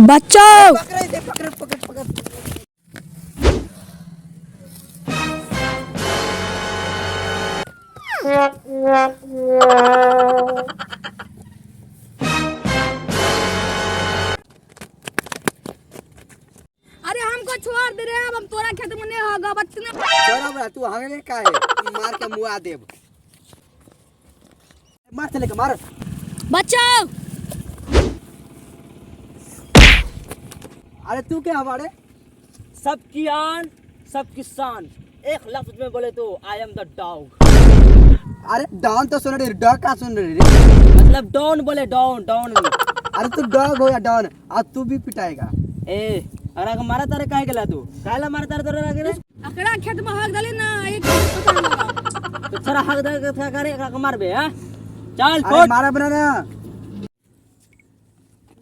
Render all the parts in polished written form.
बचाओ। पकड़ पकड़ पकड़। अरे हमको छोड़ दे रे, अब हम तोरा खेत में नहीं होगा बच्चा। छोरा बड़ा तू हमें का है, मार के मुआ देब। मार चले के मार। बचाओ। अरे तू क्या हमारे? सबकी आन सबकी शान, एक लफ्ज में बोले तो आई एम द डॉग। अरे डॉन तो सुन रही, डॉग का सुन रही रे? मतलब डॉन बोले, डॉन डॉन। अरे तू डॉग हो या डॉन, अब तू भी पिटाएगा। ए अरे मारा तारे काहे गेला तू? काहेला मारा तारे तोरे लागे रे? अकड़ा खेत में हक डाली ना, एक पकड़ लो। तो सारा हक दे के करे एकरा के मारबे हां? चल अरे फोट। मारा बना ना।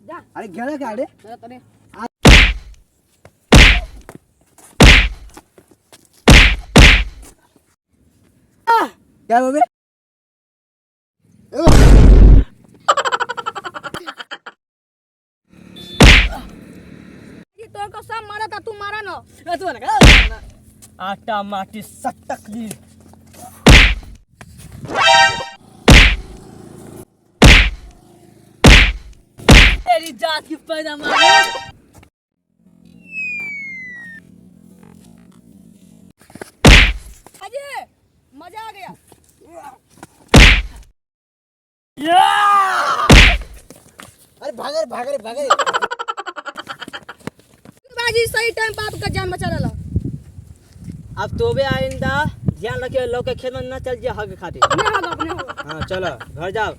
जा अरे घेरा क्या रे? तेरा तने। क्या बोले? ये तोर को सब मारा था, तू मारा ना। ए तू ना आटा माटी सटक ली। तेरी जात की पैदा मार। अजय मजा आ गया। अरे भागे भागे भागे। बाजी सही टाइम पे आपका जान बचा लेला। अब तो भी आइंदा ध्यान रखियो, लोग के खेत में न चल जे हग खातिर। नहीं होगा, नहीं होगा। हाँ चलो घर जाओ।